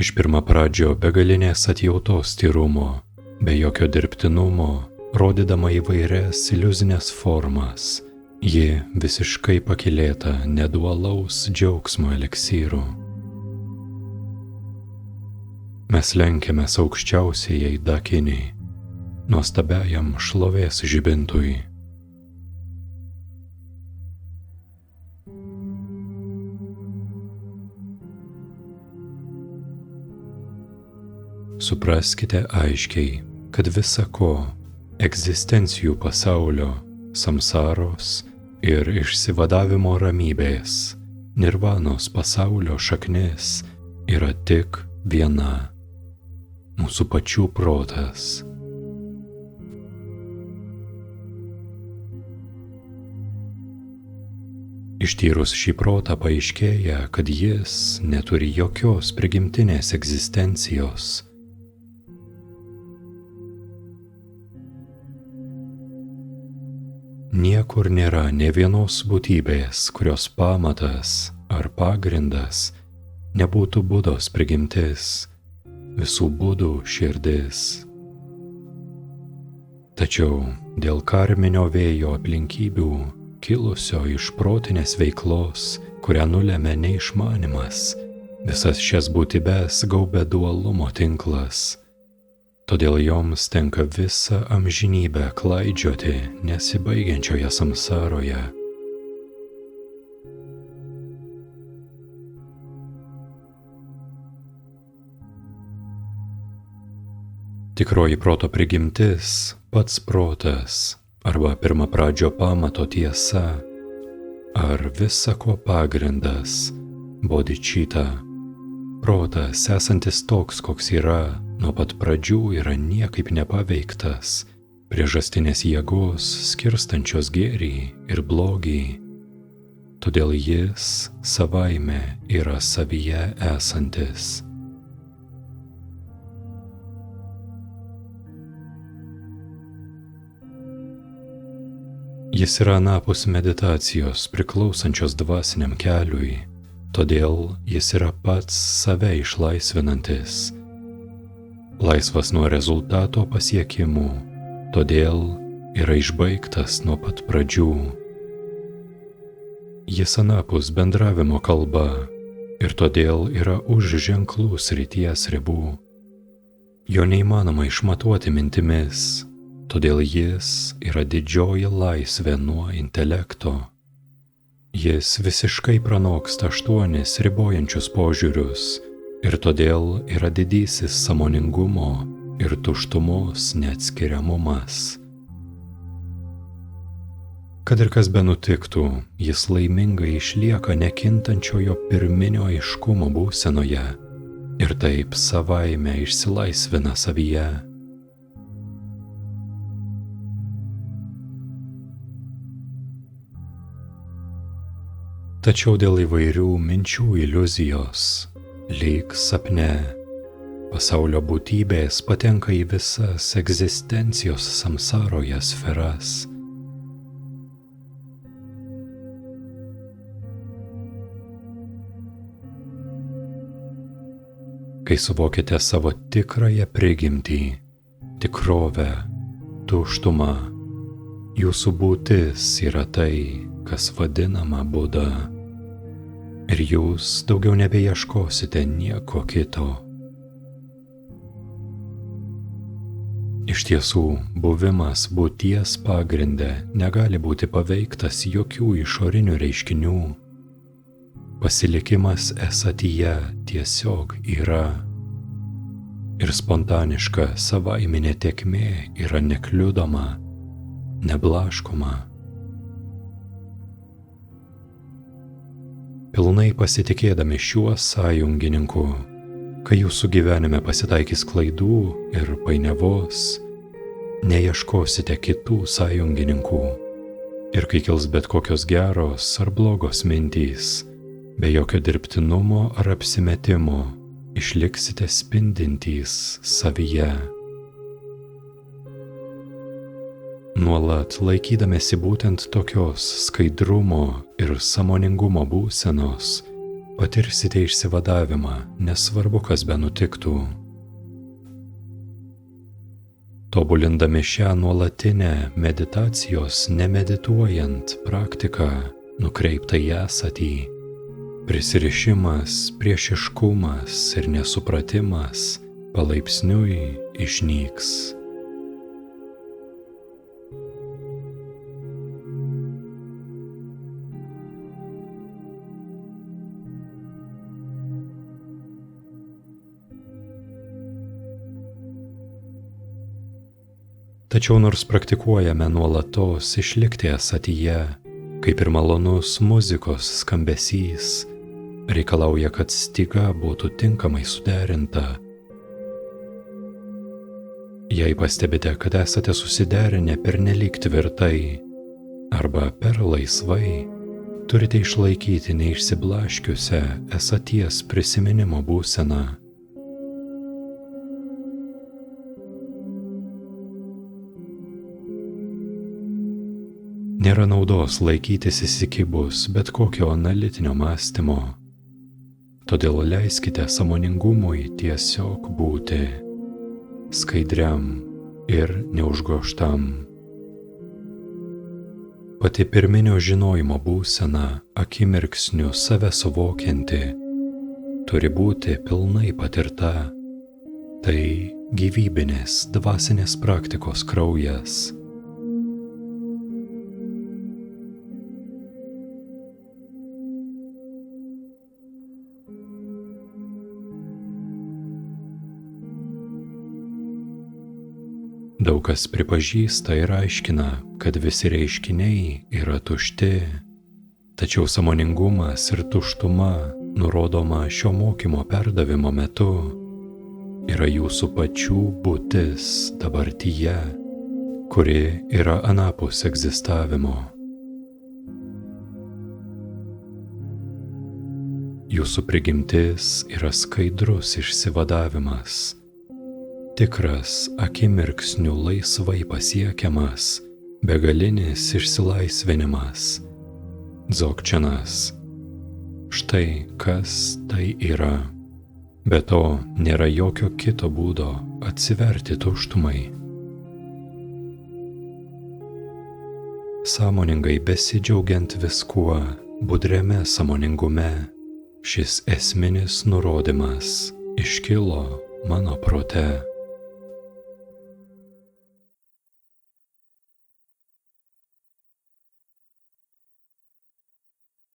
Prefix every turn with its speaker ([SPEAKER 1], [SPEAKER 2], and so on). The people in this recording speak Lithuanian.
[SPEAKER 1] Iš pirmapradžio begalinės atjautos tyrumo, be jokio dirbtinumo, rodydama įvairias iliuzinės formas, ji visiškai pakylėta nedualaus džiaugsmo eleksyru. Mes lenkiamės aukščiausiai dakiniai, nuostabiajam šlovės žibintui. Supraskite aiškiai, kad visa ko, egzistencijų pasaulio, samsaros ir išsivadavimo ramybės, nirvanos pasaulio šaknis yra tik viena – mūsų pačių protas. Ištyrus šį protą paaiškėja, kad jis neturi jokios prigimtinės egzistencijos. Niekur nėra nė vienos būtybės, kurios pamatas ar pagrindas nebūtų Budos prigimtis, visų Budų širdis. Tačiau dėl karminio vėjo aplinkybių, kilusio iš protinės veiklos, kurią nulemia neišmanimas, visas šias būtybes gaubia dualumo tinklas. Todėl joms tenka visą amžinybę klaidžioti nesibaigiančioje samsaroje. Tikroji proto prigimtis, pats protas, arba pirmapradžio pamato tiesa, ar visa ko pagrindas, bodhicitta, protas esantis toks, koks yra, nuo pat pradžių yra niekaip nepaveiktas priežastinės jėgos skirstančios gėrį ir blogį. Todėl jis savaime yra savyje esantis. Jis yra anapus meditacijos priklausančios dvasiniam keliui, todėl jis yra pats save išlaisvinantis. Laisvas nuo rezultato pasiekimų, todėl yra išbaigtas nuo pat pradžių. Jis anapus bendravimo kalba ir todėl yra už ženklų srities ribų. Jo neįmanoma išmatuoti mintimis, todėl jis yra didžioji laisvė nuo intelekto. Jis visiškai pranoksta 8 ribojančius požiūrius ir todėl yra didysis sąmoningumo ir tuštumos neatskiriamumas. Kad ir kas benutiktų, jis laimingai išlieka nekintančiojo pirminio aiškumo būsenoje ir taip savaime išsilaisvina savyje. Tačiau dėl įvairių minčių iliuzijos, lyg sapne, pasaulio būtybės patenka į visas egzistencijos samsaroje sferas. Kai suvokite savo tikrąją prigimtį, tikrovę, tuštumą, jūsų būtis yra tai, kas vadinama Buda. Ir jūs daugiau nebeieškosite nieko kito. Iš tiesų, buvimas būties pagrinde negali būti paveiktas jokių išorinių reiškinių. Pasilikimas esatyje tiesiog yra. Ir spontaniška savaiminė tėkmė yra nekliudoma, neblaškoma. Pilnai pasitikėdami šiuo sąjungininku, kai jūsų gyvenime pasitaikys klaidų ir painiavos, neieškosite kitų sąjungininkų. Ir kai kils bet kokios geros ar blogos mintys, be jokio dirbtinumo ar apsimetimo, išliksite spindintys savyje. Nuolat laikydamėsi būtent tokios skaidrumo ir sąmoningumo būsenos, patirsite išsivadavimą, nesvarbu, kas benutiktų. Tobulindami šią nuolatinę meditacijos nemedituojant praktiką nukreiptą į esatį, prisirišimas, priešiškumas ir nesupratimas palaipsniui išnyks. Tačiau nors praktikuojame nuolatos išlikti esatyje, kaip ir malonus muzikos skambesys, reikalauja, kad styga būtų tinkamai suderinta. Jei pastebite, kad esate susiderinę pernelyg tvirtai arba per laisvai, turite išlaikyti neišsiblaškiusią esaties prisiminimo būseną. Nėra naudos laikytis įsikibus bet kokio analitinio mąstymo, todėl leiskite sąmoningumui tiesiog būti skaidriam ir neužgožtam. Pati pirminio žinojimo būsena, akimirksniu save suvokianti, turi būti pilnai patirta. Tai gyvybinės dvasinės praktikos kraujas. Daug kas pripažįsta ir aiškina, kad visi reiškiniai yra tušti, tačiau sąmoningumas ir tuštuma, nurodoma šio mokymo perdavimo metu, yra jūsų pačių būtis dabartyje, kuri yra anapus egzistavimo. Jūsų prigimtis yra skaidrus išsivadavimas, tikras akimirksniu laisvai pasiekiamas, begalinis išsilaisvinimas, dzogčenas. Štai kas tai yra. Be to, nėra jokio kito būdo atsiverti tuštumai. Sąmoningai besidžiaugiant viskuo, budriame sąmoningume, šis esminis nurodymas iškilo mano prote.